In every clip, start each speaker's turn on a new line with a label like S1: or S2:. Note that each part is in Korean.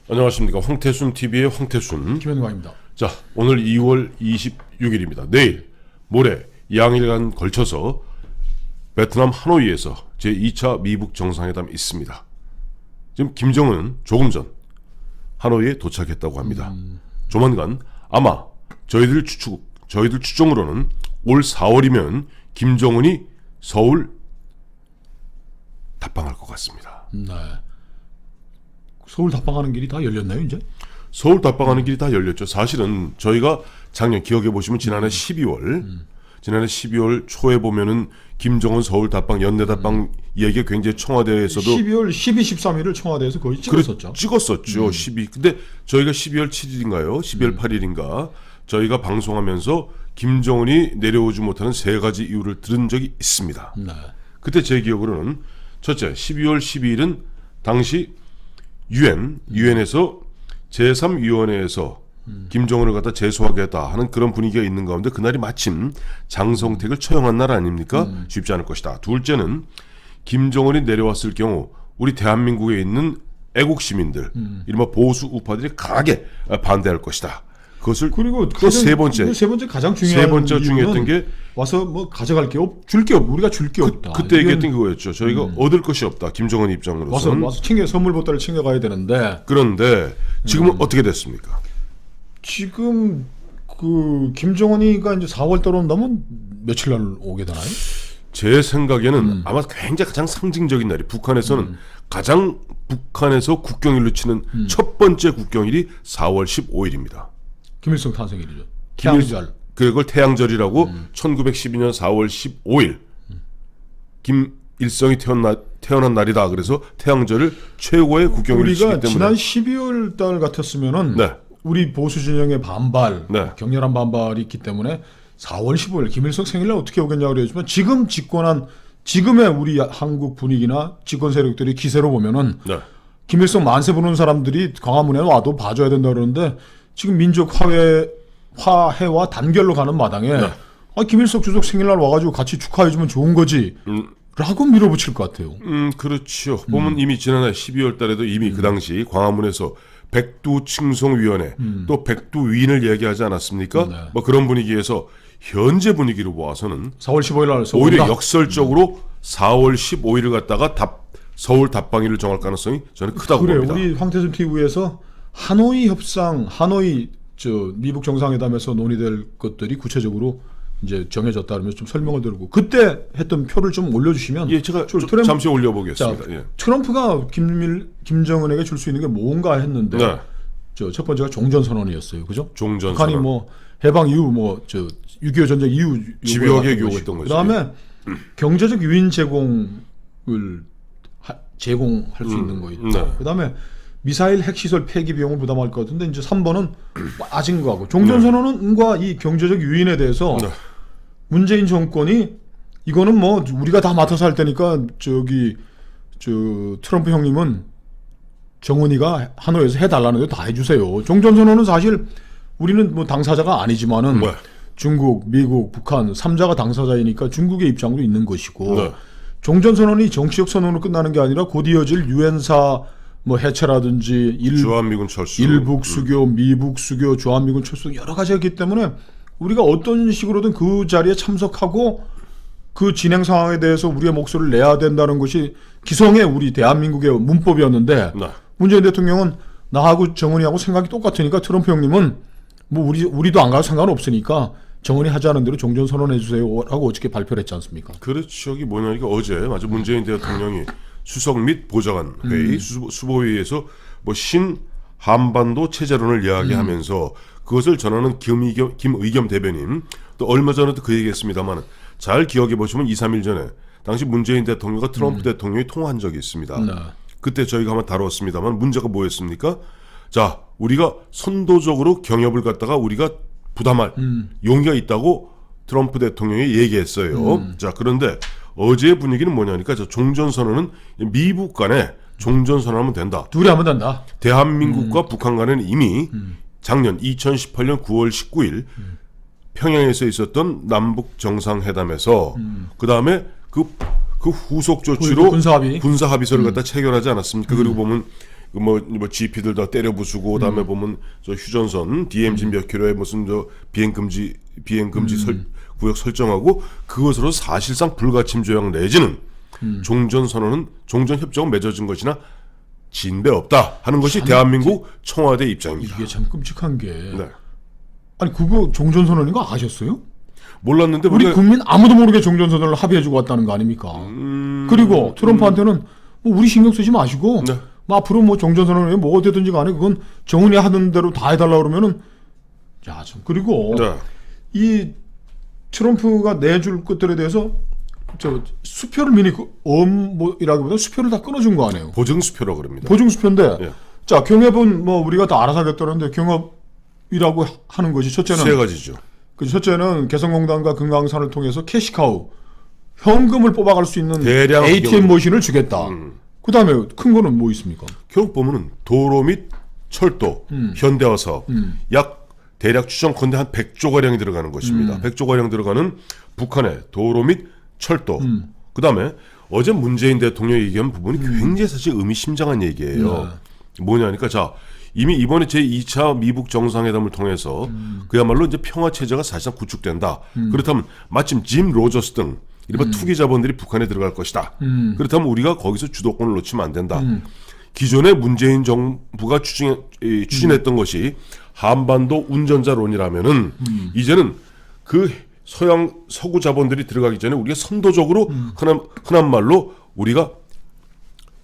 S1: 안녕하십니까. 황태순 TV의 황태순.
S2: 김현광입니다.
S1: 자, 오늘 2월 26일입니다. 내일, 모레 양일간 걸쳐서 베트남 하노이에서 제2차 미북 정상회담이 있습니다. 지금 김정은은 조금 전 하노이에 도착했다고 합니다. 조만간 아마 저희들 추정으로는 올 4월이면 김정은이 서울 답방할 것 같습니다.
S2: 네. 서울 답방하는 길이 다 열렸나요, 이제?
S1: 서울 답방하는 길이 다 열렸죠. 사실은 저희가 작년 기억해 보시면 지난해 12월 초에 보면은 김정은 서울 답방, 연내 답방 이야기가 굉장히 청와대에서도
S2: 12월 12, 13일을 청와대에서 거의 찍었었죠.
S1: 찍었었죠. 근데 저희가 12월 7일인가요? 12월 8일인가? 저희가 방송하면서 김정은이 내려오지 못하는 세 가지 이유를 들은 적이 있습니다.
S2: 네.
S1: 그때 제 기억으로는 첫째, 12월 12일은 당시 유엔에서 제3위원회에서 김정은을 갖다 제소하겠다 하는 그런 분위기가 있는 가운데 그날이 마침 장성택을 처형한 날 아닙니까? 쉽지 않을 것이다. 둘째는 김정은이 내려왔을 경우 우리 대한민국에 있는 애국 시민들, 이른바 보수 우파들이 강하게 반대할 것이다. 그것을
S2: 그리고
S1: 또 세 번째
S2: 가장 중요한
S1: 세 번째 중요했던 게
S2: 와서 뭐 가져갈 게 줄 게 없, 우리가 줄 게 없다.
S1: 그때 얘기했던 그거였죠. 저희가 얻을 것이 없다. 김정은 입장으로서는
S2: 와서 선물 보따리를 챙겨가야 되는데
S1: 그런데 지금은 어떻게 됐습니까?
S2: 지금 그 김정은이가 이제 4월 들어온다면 며칠 날 오게 되나요?
S1: 제 생각에는 아마 굉장히 가장 상징적인 날이 북한에서는 가장 북한에서 국경일로 치는 첫 번째 국경일이 4월 15일입니다.
S2: 김일성 탄생일이죠. 태양절.
S1: 그걸 태양절이라고 1912년 4월 15일 김일성이 태어난 날이다. 그래서 태양절을 최고의 국경일로 치기
S2: 우리가
S1: 때문에
S2: 지난 12월 달 같았으면은
S1: 네.
S2: 우리 보수 진영의 반발,
S1: 네.
S2: 격렬한 반발이 있기 때문에 4월 15일 김일성 생일날 어떻게 오겠냐고 그러지만 지금 집권한 지금의 우리 한국 분위기나 집권 세력들이 기세로 보면은
S1: 네.
S2: 김일성 만세 부르는 사람들이 광화문에 와도 봐줘야 된다 그러는데 지금 민족 화해와 단결로 가는 마당에
S1: 네.
S2: 김일성 주석 생일날 와가지고 같이 축하해주면 좋은 거지 라고 밀어붙일 것 같아요.
S1: 그렇죠. 보면 이미 지난해 12월 달에도 이미 그 당시 광화문에서 백두칭송위원회 또 백두위인을 이야기하지 않았습니까?
S2: 네.
S1: 뭐 그런 분위기에서 현재 분위기로 보아서는
S2: 4월 15일 날
S1: 오히려 역설적으로 4월 15일을 갖다가 서울 답방일을 정할 가능성이 저는 크다고
S2: 그래요.
S1: 봅니다.
S2: 우리 황태순 TV에서 하노이 협상, 미북 정상회담에서 논의될 것들이 구체적으로 이제 정해졌다 그러면 좀 설명을 드리고 그때 했던 표를 좀 올려주시면
S1: 예, 제가 잠시 올려보겠습니다. 예.
S2: 트럼프가 김정은에게 줄 수 있는 게 뭔가 했는데
S1: 네.
S2: 첫 번째가 종전선언이었어요, 그죠?
S1: 종전선언.
S2: 북한이 뭐 해방 이후 6.25 전쟁 이후
S1: 집요하게 요구했던 거죠.
S2: 그다음에 경제적 유인 제공할 수 있는 거 있다.
S1: 네.
S2: 그다음에 미사일 핵시설 폐기 비용을 부담할 것 같은데 이제 3번은 빠진 거하고 종전선언과 이 경제적 유인에 대해서
S1: 네.
S2: 문재인 정권이 이거는 뭐 우리가 다 맡아서 할 테니까 트럼프 형님은 정은이가 하노이에서 해달라는 거 다 해주세요. 종전선언은 사실 우리는 뭐 당사자가 아니지만은
S1: 네.
S2: 중국, 미국, 북한 3자가 당사자이니까 중국의 입장도 있는 것이고
S1: 네.
S2: 종전선언이 정치적 선언으로 끝나는 게 아니라 곧 이어질 유엔사 뭐 해체라든지
S1: 주한미군 철수,
S2: 일북 수교, 미북 수교, 주한미군 철수 여러 가지가 있기 때문에 우리가 어떤 식으로든 그 자리에 참석하고 그 진행 상황에 대해서 우리의 목소리를 내야 된다는 것이 기성의 우리 대한민국의 문법이었는데
S1: 네.
S2: 문재인 대통령은 나하고 정은이하고 생각이 똑같으니까 트럼프 형님은 뭐 우리도 안 가도 상관없으니까 정은이 하자는 대로 종전선언해 주세요라고 어저께 발표를 했지 않습니까?
S1: 그렇죠. 이게 뭐냐니까 어제 맞아 문재인 대통령이 수석 및 보좌관 회의 수보회의에서 뭐 신한반도 체제론을 이야기하면서 그것을 전하는 김의겸 대변인 또 얼마 전에도 그 얘기했습니다만 잘 기억해 보시면 2, 3일 전에 당시 문재인 대통령과 트럼프 대통령이 통화한 적이 있습니다.
S2: 네.
S1: 그때 저희가 한번 다뤘습니다만 문제가 뭐였습니까? 자, 우리가 선도적으로 경협을 갖다가 우리가 부담할 용의가 있다고 트럼프 대통령이 얘기했어요. 자, 그런데 어제의 분위기는 뭐냐니까 저 종전선언은 미북 간에 종전선언하면 된다.
S2: 둘이 하면 된다.
S1: 대한민국과 북한 간에는 이미 작년 2018년 9월 19일 평양에서 있었던 남북 정상회담에서 그 다음에 그 후속 조치로
S2: 군사 합의.
S1: 군사 합의서를 갖다 체결하지 않았습니까? 그리고 보면 뭐 GP들 다 때려 부수고 그다음에 보면 저 휴전선 DMZ 몇 킬로에 무슨 저 비행 금지 구역 설정하고 그것으로 사실상 불가침 조약 내지는 종전 선언은 종전 협정은 맺어진 것이나 진배 없다 하는 것이 대한민국 청와대 입장입니다.
S2: 이게 참 끔찍한 게
S1: 네.
S2: 아니 그거 종전선언인 거 아셨어요?
S1: 몰랐는데
S2: 우리
S1: 우리가
S2: 국민 아무도 모르게 종전선언을 합의해주고 왔다는 거 아닙니까? 그리고 트럼프한테는 뭐 우리 신경 쓰지 마시고
S1: 네.
S2: 뭐 앞으로 뭐 종전선언에 뭐 어쨌든지 간에 그건 정은이 하는 대로 다 해달라 그러면은 야 참 그리고
S1: 네.
S2: 이 트럼프가 내줄 것들에 대해서 저 수표를 미리 뭐이라기보다 수표를 다 끊어준 거 아니에요?
S1: 보증수표라고 그럽니다.
S2: 보증 수표인데
S1: 예.
S2: 자 경협은 뭐 우리가 다 알아서 하겠다는데 경협이라고 하는 것이 첫째는
S1: 세 가지죠.
S2: 첫째는 개성공단과 금강산을 통해서 캐시카우 현금을 뽑아갈 수 있는
S1: 대량
S2: ATM
S1: 현금.
S2: 머신을 주겠다. 그다음에 큰 거는 뭐 있습니까?
S1: 결국 보면은 도로 및 철도, 현대화 사업 약 대략 추정컨대 한 100조 가량이 들어가는 것입니다. 100조 가량 들어가는 북한의 도로 및 철도. 그다음에 어제 문재인 대통령이 얘기한 부분이 굉장히 사실 의미심장한 얘기예요. 뭐냐니까 자 이미 이번에 제2차 미북 정상회담을 통해서 그야말로 이제 평화 체제가 사실상 구축된다. 그렇다면 마침 짐 로저스 등 이른바 투기 자본들이 북한에 들어갈 것이다. 그렇다면 우리가 거기서 주도권을 놓치면 안 된다. 기존에 문재인 정부가 추진했던 것이 한반도 운전자론이라면은 이제는 그 서양 서구 자본들이 들어가기 전에 우리가 선도적으로 흔한 말로 우리가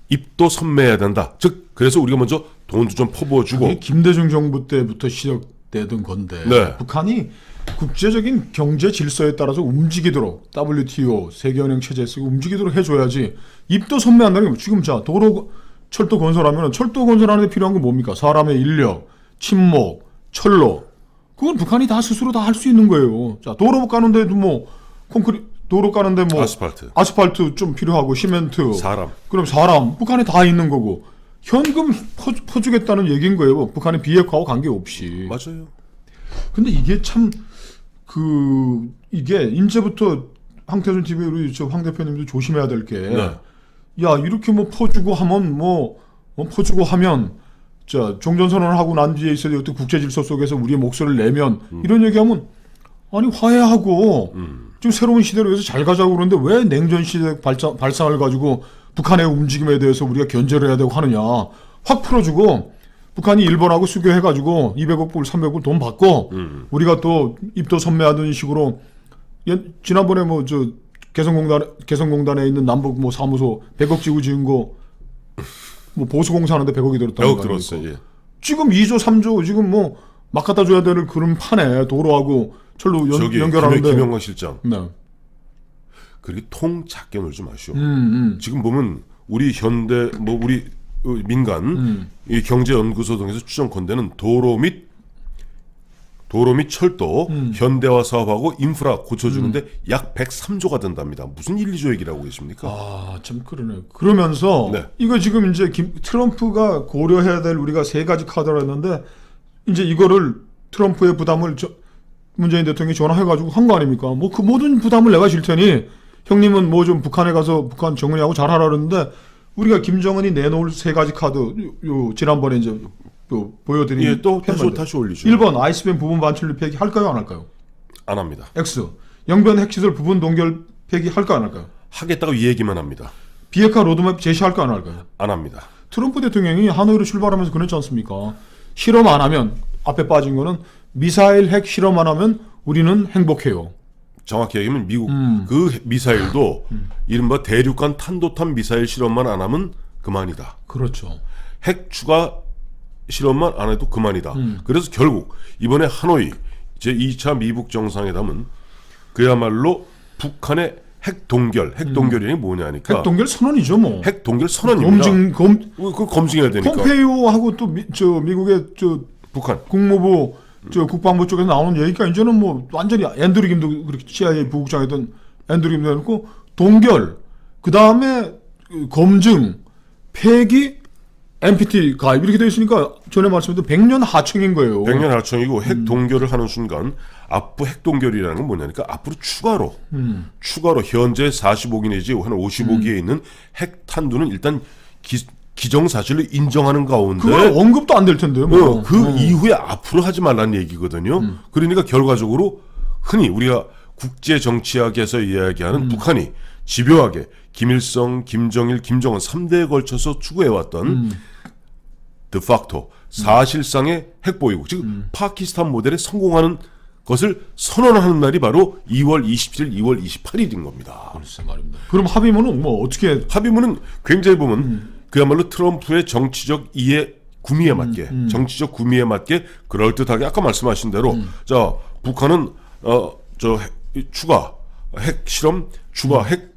S1: 입도 선매해야 된다. 즉 그래서 우리가 먼저 돈도 좀 퍼부어주고
S2: 그게 김대중 정부 때부터 시작되던 건데
S1: 네.
S2: 북한이 국제적인 경제 질서에 따라서 움직이도록 WTO 세계은행 체제에 쓰고 움직이도록 해줘야지 입도 선매한다는 게 지금 자 도로 철도 건설하면 철도 건설하는 데 필요한 건 뭡니까? 사람의 인력, 침목, 철로 그건 북한이 다 스스로 다 할 수 있는 거예요. 자 도로 까는데도 뭐 도로 까는데 뭐 아스팔트 좀 필요하고 시멘트
S1: 사람
S2: 그럼 사람 북한에 다 있는 거고 현금 퍼주겠다는 얘기인 거예요. 북한의 비핵화와 관계없이.
S1: 맞아요.
S2: 근데 이게 참 이게 이제부터 황태준 TV 우리 황 대표님도 조심해야 될 게
S1: 네.
S2: 야 이렇게 뭐 퍼주고 하면 퍼주고 하면 자 종전선언을 하고 난 뒤에 있어야 또 국제 질서 속에서 우리의 목소리를 내면 이런 얘기하면 아니 화해하고 지금 새로운 시대로 해서 잘 가자고 그러는데 왜 냉전 시대 발상을 가지고 북한의 움직임에 대해서 우리가 견제를 해야 되고 하느냐. 확 풀어주고 북한이 일본하고 수교해가지고 200억 불, 300억 불 돈 받고 우리가 또 입도 선매하던 식으로 지난번에 뭐 저 개성공단에 있는 남북 뭐 사무소 100억 지구 지은 거 뭐 보수공사 하는데 100억이 들었다는
S1: 100억 들었어요. 예.
S2: 지금 2조, 3조 지금 뭐 막 갖다 줘야 되는 그런 판에 도로하고 철로 연결하는데
S1: 김영광 실장.
S2: 네.
S1: 그렇게 통 작게 놀지 마시오. 지금 보면 우리 현대 뭐 우리 민간 이 경제연구소 등에서 추정컨대는 도로 및 철도 현대화 사업하고 인프라 고쳐주는데 약 103조가 든답니다. 무슨 1, 2조 얘기를 하고 계십니까?
S2: 아, 참 그러네요. 그러면서
S1: 네.
S2: 이거 지금 이제 트럼프가 고려해야 될 우리가 세 가지 카드를 했는데 이제 이거를 트럼프의 부담을 문재인 대통령이 전화해가지고 한 거 아닙니까? 뭐 그 모든 부담을 내가 질 테니 형님은 뭐 좀 북한에 가서 북한 정은이하고 잘하라 그러는데 우리가 김정은이 내놓을 세 가지 카드 요 지난번에 이제 보여드린
S1: 예, 또 다시 올리죠.
S2: 1번 아이스벤 부분 반출리 폐기 할까요 안 할까요?
S1: 안 합니다.
S2: X 영변 핵시설 부분 동결 폐기 할까요 안 할까요?
S1: 하겠다고 이 얘기만 합니다.
S2: 비핵화 로드맵 제시할까요 안 할까요?
S1: 안 합니다.
S2: 트럼프 대통령이 하노이로 출발하면서 그랬지 않습니까? 실험 안 하면 앞에 빠진 거는 미사일 핵 실험 안 하면 우리는 행복해요.
S1: 정확히 얘기하면 미국 그 미사일도 이른바 대륙간 탄도탄 미사일 실험만 안 하면 그만이다.
S2: 그렇죠.
S1: 핵 추가 실험만 안 해도 그만이다. 그래서 결국 이번에 하노이 제2차 미북 정상회담은 그야말로 북한의 핵 동결이 뭐냐니까
S2: 핵 동결 선언이죠, 뭐.
S1: 핵 동결 선언입니다. 그걸 검증해야 되니까.
S2: 폼페이오하고 또 미국의
S1: 북한
S2: 국무부 국방부 쪽에서 나오는 얘기가 이제는 뭐 완전히 앤드류 김도 그렇게 CIA 부국장이던 앤드류 김도 해놓고 동결, 그 다음에 검증, 폐기, NPT 가입 이렇게 되어 있으니까 전에 말씀드린 100년 하청인 거예요.
S1: 100년 하청이고 핵 동결을 하는 순간 앞으로 핵 동결이라는 건 뭐냐니까 앞으로 추가로 현재 45기 내지 한 55기에 있는 핵 탄두는 일단 기정사실로 인정하는 가운데
S2: 그건 언급도 안 될 텐데요. 뭐.
S1: 그 이후에 앞으로 하지 말라는 얘기거든요. 그러니까 결과적으로 흔히 우리가 국제 정치학에서 이야기하는 북한이 집요하게 김일성, 김정일, 김정은 3대에 걸쳐서 추구해왔던 드facto 사실상의 핵보유국, 즉 파키스탄 모델에 성공하는 것을 선언하는 날이 바로 2월 27일, 2월 28일인 겁니다.
S2: 글쎄 말입니다. 그럼 합의문은 뭐 어떻게
S1: 합의문은 굉장히 보면 그야말로 트럼프의 정치적 이해 구미에 맞게 정치적 구미에 맞게 그럴듯하게 아까 말씀하신 대로 자 북한은 추가 핵 실험 추가 핵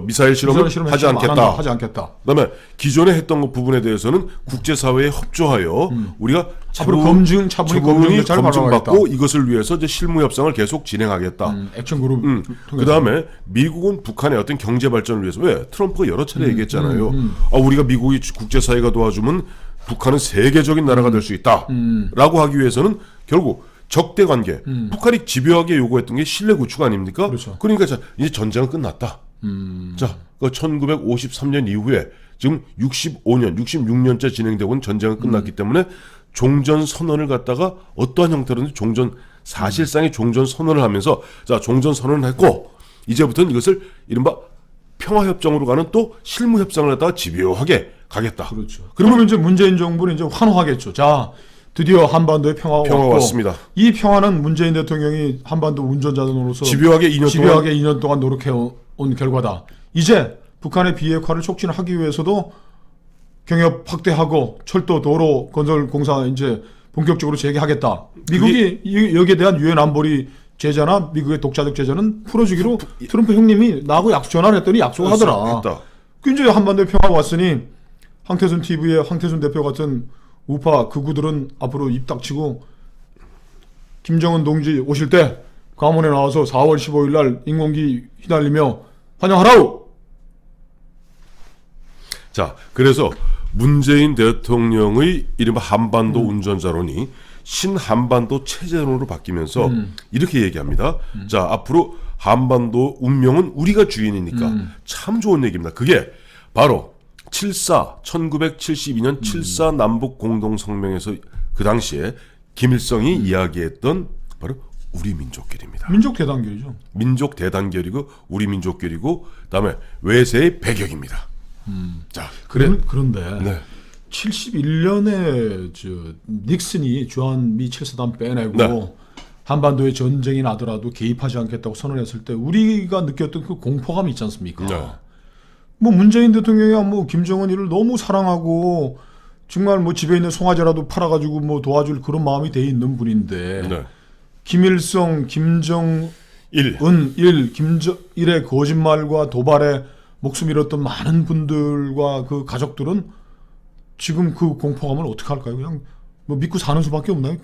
S1: 미사일 실험을 하지 않겠다.
S2: 하지 않겠다.
S1: 그다음에 기존에 했던 것 부분에 대해서는 국제사회에 협조하여 우리가
S2: 앞으로 차분히
S1: 검증받고 이것을 위해서 이제 실무 협상을 계속 진행하겠다.
S2: 액션 그룹.
S1: 그다음에 미국은 북한의 어떤 경제 발전을 위해서 왜 트럼프가 여러 차례 얘기했잖아요. 우리가 미국이 국제사회가 도와주면 북한은 세계적인 나라가 될 수 있다라고 하기 위해서는 결국 적대 관계. 북한이 집요하게 요구했던 게 신뢰 구축 아닙니까?
S2: 그렇죠.
S1: 그러니까 자, 이제 전쟁은 끝났다. 자, 그 1953년 이후에 지금 65년, 66년째 진행되고 있는 전쟁은 끝났기 때문에 종전 선언을 갖다가 어떠한 형태로든 사실상의 종전 선언을 하면서 자, 종전 선언을 했고 이제부터는 이것을 이른바 평화협정으로 가는 또 실무협상을 갖다가 집요하게 가겠다.
S2: 그렇죠. 그러면 이제 문재인 정부는 이제 환호하겠죠. 자, 드디어 한반도에 평화가 왔고
S1: 왔습니다.
S2: 이 평화는 문재인 대통령이 한반도 운전자로서
S1: 집요하게
S2: 2년 동안 노력해 온 결과다. 이제 북한의 비핵화를 촉진하기 위해서도 경협 확대하고 철도 도로 건설 공사 이제 본격적으로 재개하겠다. 미국이 여기에 대한 유엔 안보리 제재나 미국의 독자적 제재는 풀어주기로 트럼프 형님이 나하고 전화를 했더니 약속을 하더라. 그 이제 한반도에 평화가 왔으니 황태순 TV의 황태순 대표 같은 우파 극우들은 앞으로 입 닥치고 김정은 동지 오실 때 광화문에 나와서 4월 15일 날 인공기 휘날리며 환영하라우.
S1: 자, 그래서 문재인 대통령의 이른바 한반도 운전자론이 신한반도 체제론으로 바뀌면서 이렇게 얘기합니다. 자, 앞으로 한반도 운명은 우리가 주인이니까 참 좋은 얘기입니다. 그게 바로 1972년 74 남북 공동성명에서 그 당시에 김일성이 이야기했던 바로 우리 민족결입니다.
S2: 민족 대단결이죠.
S1: 민족 대단결이고 우리 민족결이고 그다음에 외세의 배격입니다. 자,
S2: 그런데
S1: 네.
S2: 71년에 닉슨이 주한미 7사단 빼내고
S1: 네.
S2: 한반도에 전쟁이 나더라도 개입하지 않겠다고 선언했을 때 우리가 느꼈던 그 공포감이 있지 않습니까?
S1: 네.
S2: 뭐 문재인 대통령이 뭐 김정은이를 너무 사랑하고 정말 뭐 집에 있는 송아지라도 팔아가지고 뭐 도와줄 그런 마음이 돼 있는 분인데
S1: 네.
S2: 김일성, 김정은, 김정일의 거짓말과 도발에 목숨 잃었던 많은 분들과 그 가족들은 지금 그 공포감을 어떻게 할까요? 그냥 뭐 믿고 사는 수밖에 없나요?